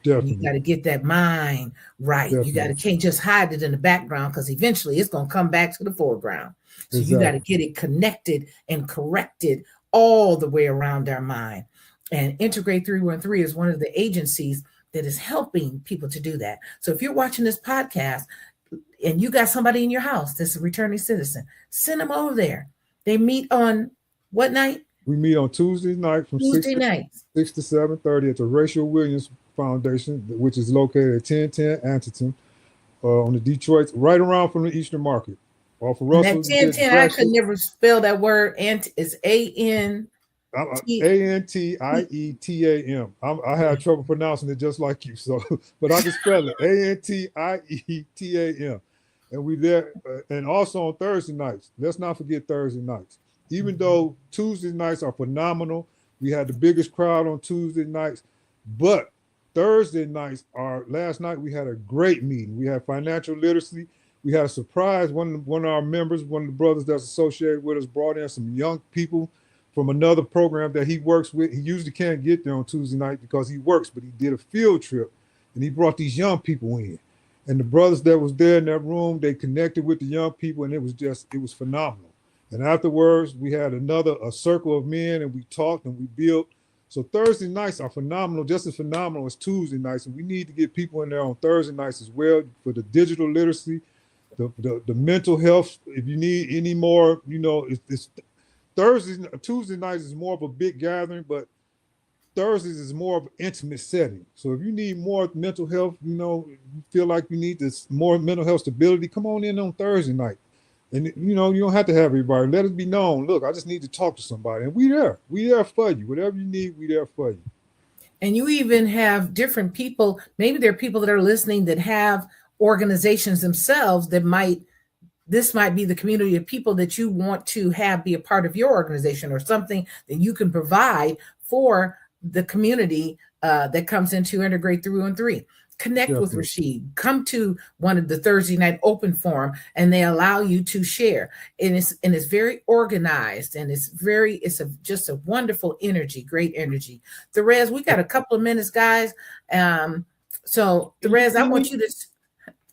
You got to get that mind right. Definitely. Can't just hide it in the background, because eventually it's going to come back to the foreground. So you got to get it connected and corrected all the way around our mind. And Integrate 313 is one of the agencies that is helping people to do that. So if you're watching this podcast and you got somebody in your house that's a returning citizen, send them over there. They meet on what night? We meet on Tuesday night from 6 to 7:30 at the Rachel Williams Foundation, which is located at 1010 Anterton on the Detroit, right around from the Eastern Market. Off of Russell. That 1010, I could never spell that word. It's ANTIETAM. I had trouble pronouncing it just like you, so but I can spell it ANTIETAM. And we there, and also on Thursday nights. Let's not forget Thursday nights. Even though Tuesday nights are phenomenal, we had the biggest crowd on Tuesday nights, but Thursday nights last night we had a great meeting. We had financial literacy. We had a surprise. One of our members, one of the brothers that's associated with us, brought in some young people from another program that he works with. He usually can't get there on Tuesday night because he works, but he did a field trip and he brought these young people in. And the brothers that was there in that room, they connected with the young people, and it was phenomenal. And afterwards, we had a circle of men, and we talked and we built. So Thursday nights are phenomenal, just as phenomenal as Tuesday nights. And we need to get people in there on Thursday nights as well for the digital literacy, the mental health. If you need any more, it's Tuesday nights is more of a big gathering, but Thursdays is more of an intimate setting. So if you need more mental health, you feel like you need this more mental health stability, come on in on Thursday night. And you don't have to have everybody. Let it be known. Look, I just need to talk to somebody. And we there for you. Whatever you need, we there for you. And you even have different people. Maybe there are people that are listening that have organizations themselves this might be the community of people that you want to have be a part of your organization, or something that you can provide for the community that comes into Integrate 313. Connect with Rashid. Come to one of the Thursday night open forum, and they allow you to share. And it's very organized, and just a wonderful energy, great energy. Therese, we got a couple of minutes, guys. So Therese, I want you to.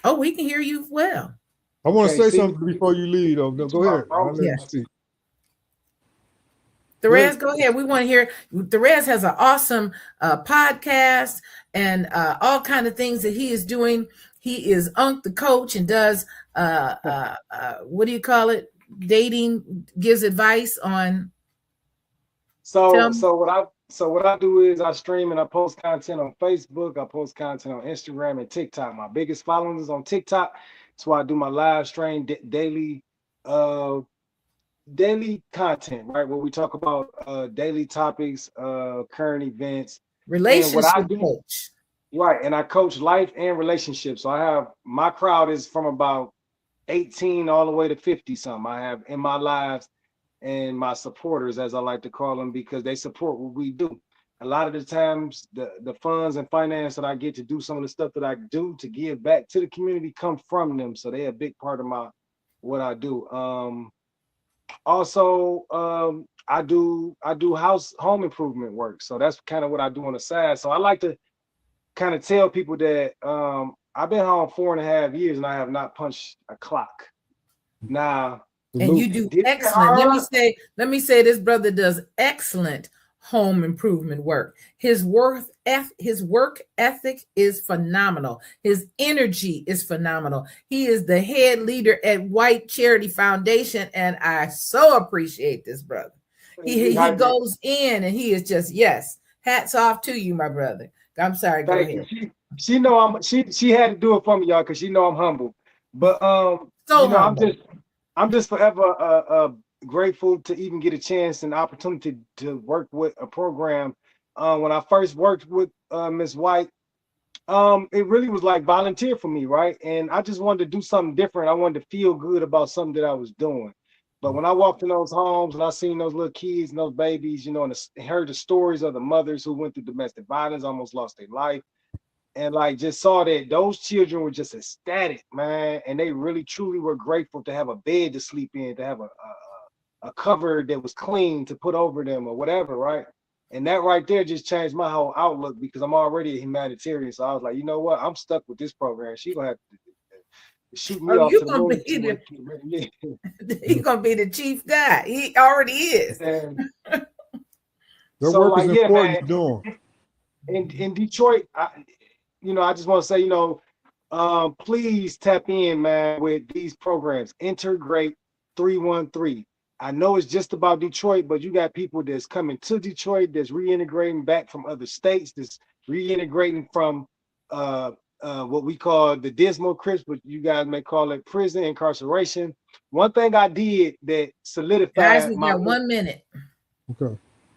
Oh, we can hear you well. I want to say something before you leave, though. No, go ahead. I'll let you speak. Therese, go ahead. We want to hear. Therese has an awesome podcast and all kind of things that he is doing. He is Unc the coach and does what do you call it? Dating, gives advice on. So what I do is I stream and I post content on Facebook. I post content on Instagram and TikTok. My biggest following is on TikTok. That's why I do my live stream daily content, right? Where we talk about daily topics, current events, relationship coach. Right, and I coach life and relationships. So I have my crowd is from about 18 all the way to 50 something. I have in my lives, and my supporters, as I like to call them, because they support what we do. A lot of the times, the funds and finance that I get to do some of the stuff that I do to give back to the community come from them. So they're a big part of what I do. Also, I do home improvement work. So that's kind of what I do on the side. So I like to kind of tell people that I've been home 4.5 years and I have not punched a clock. Now, and you do excellent. Let me say this brother does excellent home improvement work. His work ethic is phenomenal. His energy is phenomenal. He is the head leader at White Charity Foundation, and I so appreciate this brother. He goes in and he is just, yes, hats off to you, my brother. I'm sorry, go ahead. She know she had to do it for me, y'all, because she know I'm humble. But I'm just forever grateful to even get a chance and opportunity to work with a program. When I first worked with Ms. White, it really was like volunteer for me, right? And I just wanted to do something different. I wanted to feel good about something that I was doing. But when I walked in those homes and I seen those little kids and those babies, and heard the stories of the mothers who went through domestic violence, almost lost their life, and just saw that those children were just ecstatic, man. And they really, truly were grateful to have a bed to sleep in, to have a cover that was clean to put over them or whatever, right? And that right there just changed my whole outlook, because I'm already a humanitarian. So I was like, you know what? I'm stuck with this program. She gonna have to shoot me off. You're gonna be the chief guy. He already is. That work is important, doing. In Detroit, I just want to say, please tap in, man, with these programs. Integrate 313. I know it's just about Detroit, but you got people that's coming to Detroit, that's reintegrating back from other states, that's reintegrating from what we call the Dismal Crips, but you guys may call it prison, incarceration. One thing I did that solidified. Guys, we got 1 minute.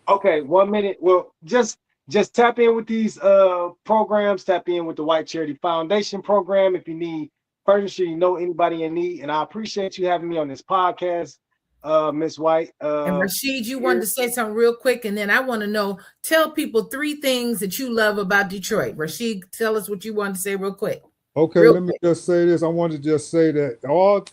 Okay, 1 minute. Well, just tap in with these programs. Tap in with the White Charity Foundation program if you need furniture, anybody in need. And I appreciate you having me on this podcast, Ms. White. And Rashid, you wanted to say something real quick, and then I want to tell people 3 things that you love about Detroit. Rashid, tell us what you wanted to say real quick. Okay, let me just say this. I wanted to just say that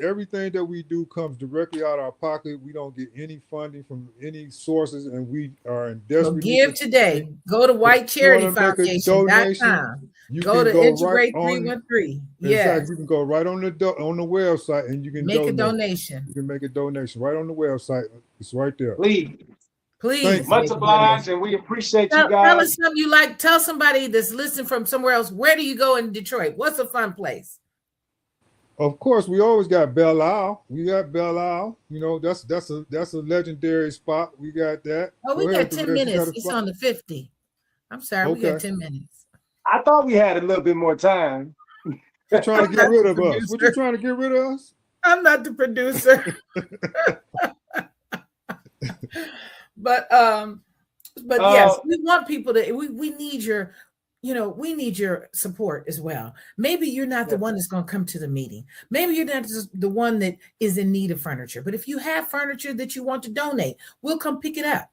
everything that we do comes directly out of our pocket. We don't get any funding from any sources, and we are in desperate. So give today. Go to whitecharityfoundation.com. Go to Integrate 313. Yes, you can go right on the website and you can make a donation. You can make a donation right on the website. It's right there. Please, much obliged, and we appreciate you guys. Tell us something you like. Tell somebody that's listening from somewhere else. Where do you go in Detroit? What's a fun place? Of course, we always got Belle Isle. We got Belle Isle. That's a legendary spot. We got that. Oh, we got 10 minutes. It's on the 50. I'm sorry, we got Okay. 10 minutes. I thought we had a little bit more time. You're trying to I'm get not rid the of us. What you producer. trying to get rid of us? I'm not the producer. But yes, we want people to, we need your, we need your support as well. Maybe you're not the one that's going to come to the meeting. Maybe you're not the one that is in need of furniture. But if you have furniture that you want to donate, we'll come pick it up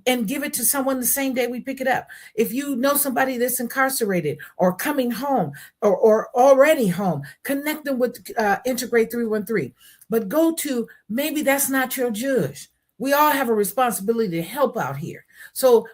and give it to someone the same day we pick it up. If you know somebody that's incarcerated or coming home or already home, connect them with Integrate 313. But go to, maybe that's not your judge. We all have a responsibility to help out here. So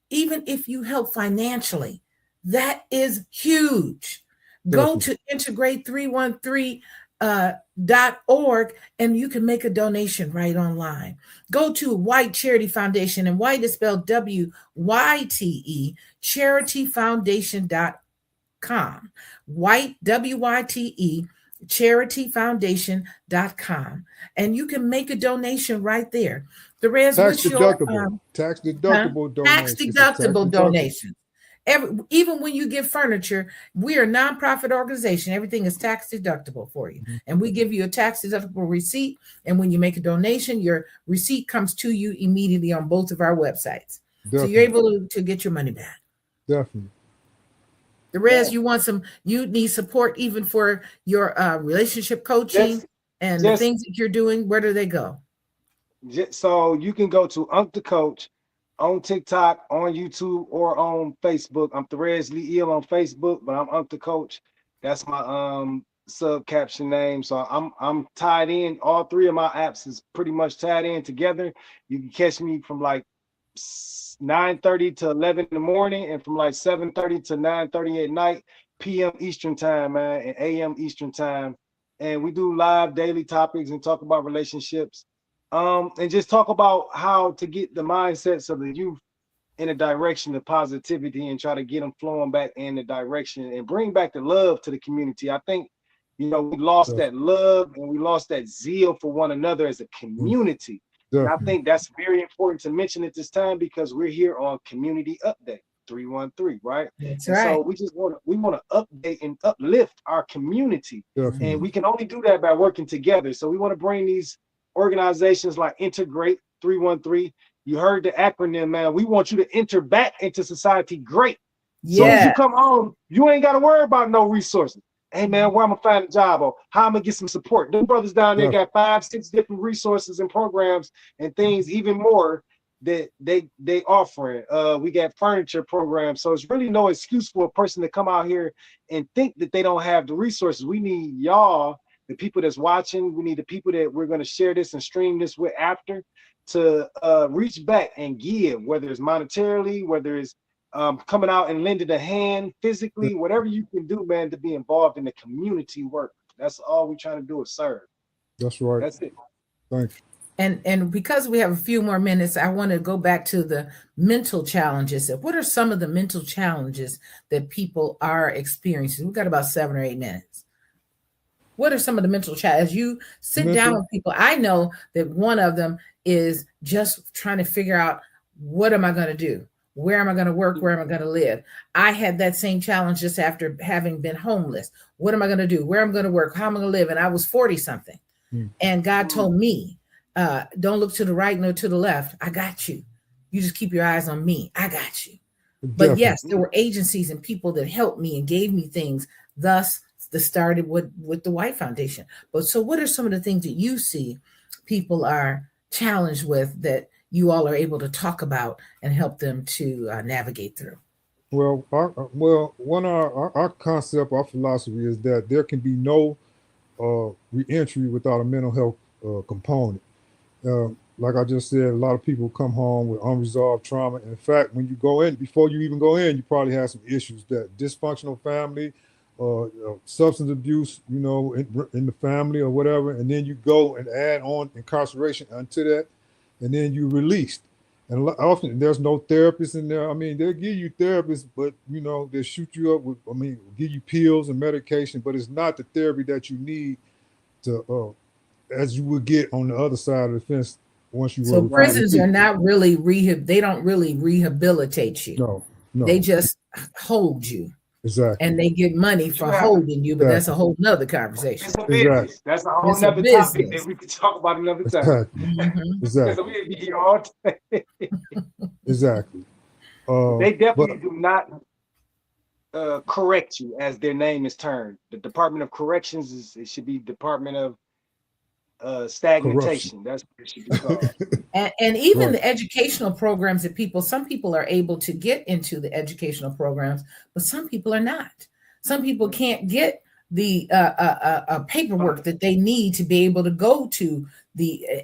even if you help financially, that is huge. Go to integrate313.org and you can make a donation right online. Go to White Charity Foundation, and White is spelled W-Y-T-E, charityfoundation.com. White, W-Y-T-E, charityfoundation.com. And you can make a donation right there. Therese, Tax what's deductible. your Tax deductible donation. tax deductible donation? Even when you get furniture, we are a nonprofit organization. Everything is tax deductible for you. And we give you a tax deductible receipt. And when you make a donation, your receipt comes to you immediately on both of our websites. Definitely. So you're able to get your money back. Definitely. The rest, you need support even for your relationship coaching and the things that you're doing. Where do they go? So you can go to Unc the Coach on TikTok, on YouTube, or on Facebook. I'm Therese Lee Eel on Facebook, but I'm Unc the Coach. That's my sub caption name. So I'm tied in. All three of my apps is pretty much tied in together. You can catch me from like 9:30 to 11 in the morning, and from like 7:30 to 9:30 at night, PM Eastern time, man, and AM Eastern time. And we do live daily topics and talk about relationships. And just talk about how to get the mindsets of the youth in a direction of positivity and try to get them flowing back in the direction and bring back the love to the community. I think, we lost that love and we lost that zeal for one another as a community. And I think that's very important to mention at this time because we're here on Community Update 313, right? That's right. right. So we want to update and uplift our community. Definitely. And we can only do that by working together. So we want to bring these organizations like Integrate 313. You heard the acronym, man. We want you to enter back into society great. So as you come home, you ain't got to worry about no resources. Hey man, where I'm gonna find a job or how I'm gonna get some support. Them brothers down there got 5-6 different resources and programs and things, even more that they offering. We got furniture programs. So it's really no excuse for a person to come out here and think that they don't have the resources. We need y'all, the people that's watching. We need the people that we're going to share this and stream this with after to reach back and give, whether it's monetarily, whether it's coming out and lending a hand physically, whatever you can do, man, to be involved in the community work. That's all we're trying to do is serve. That's right. That's it. Thank you. And because we have a few more minutes, I want to go back to the mental challenges. What are some of the mental challenges that people are experiencing? We've got about 7 or 8 minutes. What are some of the mental challenges? As you sit down with people, I know that one of them is just trying to figure out, what am I going to do? Where am I going to work? Where am I going to live? I had that same challenge just after having been homeless. What am I going to do? Where am I going to work? How am I going to live? And I was 40 something. And God told me, don't look to the right nor to the left. I got you. You just keep your eyes on me. I got you. But yes, there were agencies and people that helped me and gave me things. Thus, the started with the White Foundation. But so what are some of the things that you see people are challenged with that you all are able to talk about and help them to navigate through? Well, our concept, our philosophy is that there can be no reentry without a mental health component. Like I just said, a lot of people come home with unresolved trauma. In fact, when you go in, before you even go in, you probably have some issues, that dysfunctional family, substance abuse, in the family or whatever. And then you go and add on incarceration onto that, and then you're released. And often there's no therapist in there. I mean, they'll give you therapists, but they'll shoot you up with, give you pills and medication, but it's not the therapy that you need to, as you would get on the other side of the fence once you. So prisons are not really they don't really rehabilitate you. No, No. They just hold you. Exactly. And they get money for holding you, but that's a whole nother conversation. It's a business. Exactly. That's a whole It's a nother topic business. that we could talk about another time. Exactly. Mhm. Exactly. So we'd be here all day. Exactly. They definitely do not correct you as their name is turned. The Department of Corrections it should be Department of Stagnation. That's what it should be called. And even Right. the educational programs that some people are able to get into the educational programs, but some people are not. Some people can't get the paperwork that they need to be able to go to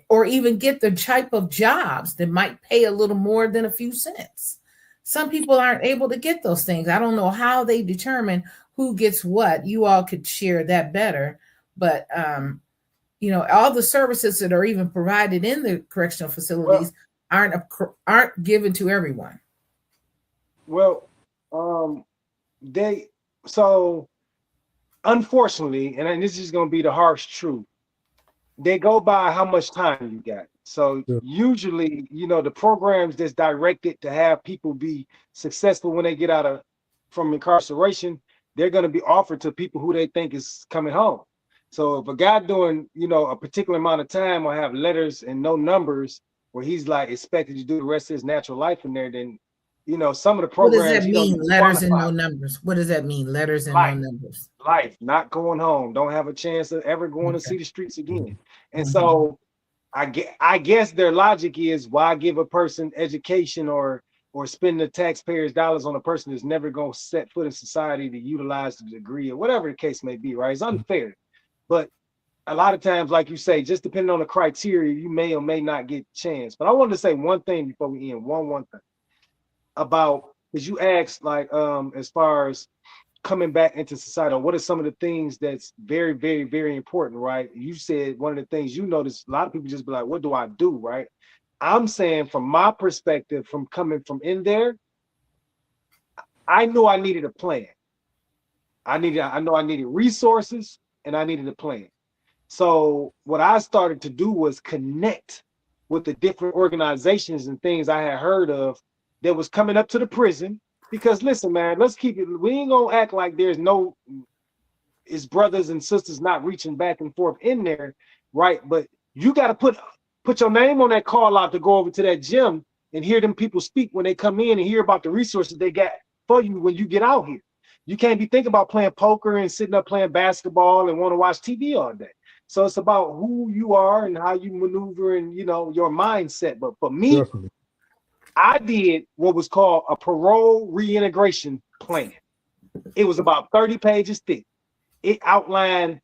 or even get the type of jobs that might pay a little more than a few cents. Some people aren't able to get those things. I don't know how they determine who gets what. You all could share that better, but all the services that are even provided in the correctional facilities aren't given to everyone. Well, unfortunately, and this is going to be the harsh truth, they go by how much time you got. So usually, the programs that's directed to have people be successful when they get from incarceration, they're going to be offered to people who they think is coming home. So if a guy doing, a particular amount of time will have letters and no numbers where he's like expected to do the rest of his natural life in there, then, some of the programs. What does that mean, letters and no numbers? What does that mean, letters and no numbers? Life, not going home, don't have a chance of ever going to see the streets again. And so I guess their logic is, why give a person education or spend the taxpayers' dollars on a person that's never going to set foot in society to utilize the degree or whatever the case may be, right? It's unfair. But a lot of times, like you say, just depending on the criteria, you may or may not get a chance. But I wanted to say one thing before we end, one thing about, because you asked, like, as far as coming back into society, what are some of the things that's very, very, very important, right? You said one of the things you notice, a lot of people just be like, what do I do, right? I'm saying from my perspective, from coming from in there, I knew I needed a plan. I know I needed resources, and I needed a plan. So what I started to do was connect with the different organizations and things I had heard of that was coming up to the prison. Because listen, man, let's keep it. We ain't gonna act like it's brothers and sisters not reaching back and forth in there, right? But you got to put your name on that call out to go over to that gym and hear them people speak when they come in and hear about the resources they got for you when you get out here. You can't be thinking about playing poker and sitting up playing basketball and want to watch TV all day. So it's about who you are and how you maneuver and, your mindset. But for me, definitely, I did what was called a parole reintegration plan. It was about 30 pages thick. It outlined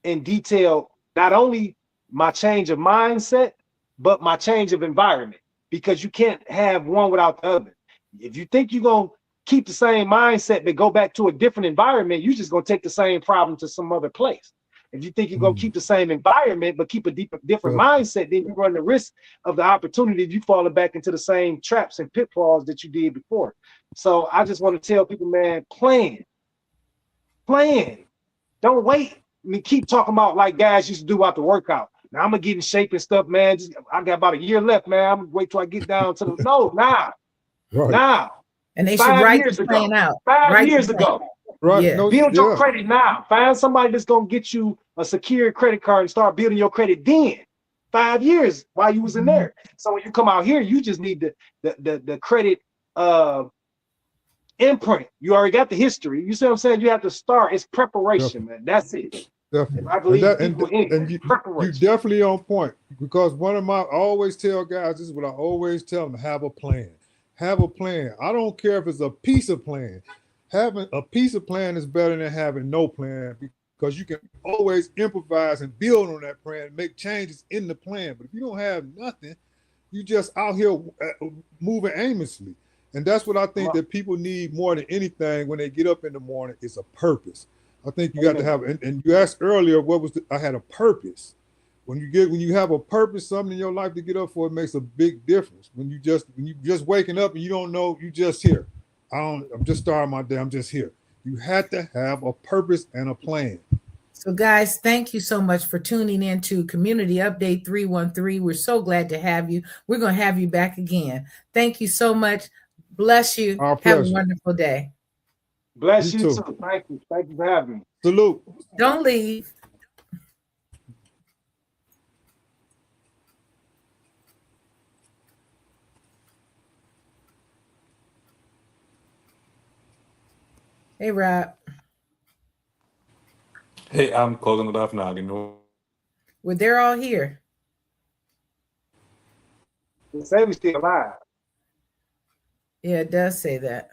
in detail not only my change of mindset, but my change of environment, because you can't have one without the other. If you think you're going to keep the same mindset but go back to a different environment, you're just going to take the same problem to some other place. If you think you're going to keep the same environment but keep a different mindset, then you run the risk of the opportunity of you falling back into the same traps and pitfalls that you did before. So I just want to tell people, man, plan. Don't wait. Keep talking about like guys used to do out the workout. Now I'm gonna get in shape and stuff, man. I got about a year left, man. I'm gonna wait till I get down to now. And they should write the plan out. 5 years ago. Right. Yeah. Build your credit now. Find somebody that's gonna get you a secure credit card and start building your credit then. 5 years while you was in there. So when you come out here, you just need the credit imprint. You already got the history. You see what I'm saying? You have to start. It's preparation, man. That's it. Definitely. I believe you definitely on point, because I always tell guys, this is what I always tell them: have a plan. Have a plan. I don't care if it's a piece of plan. Having a piece of plan is better than having no plan, because you can always improvise and build on that plan and make changes in the plan. But if you don't have nothing, you just out here moving aimlessly. And that's what I think that people need more than anything when they get up in the morning, is a purpose. I think you got to have, and you asked earlier, I had a purpose. When you have a purpose, something in your life to get up for, it makes a big difference. When you just waking up and you don't know, you just here. I'm just starting my day. I'm just here. You had to have a purpose and a plan. So guys, thank you so much for tuning in to Community Update 313. We're so glad to have you. We're going to have you back again. Thank you so much. Bless you. Our Have a pleasure. wonderful day. Bless You you too. too. Thank you. Thank you for having me. Salute. Don't leave. Hey, Rob. Hey, I'm closing it off now. You know. Well, they're all here. They say we still alive. Yeah, it does say that.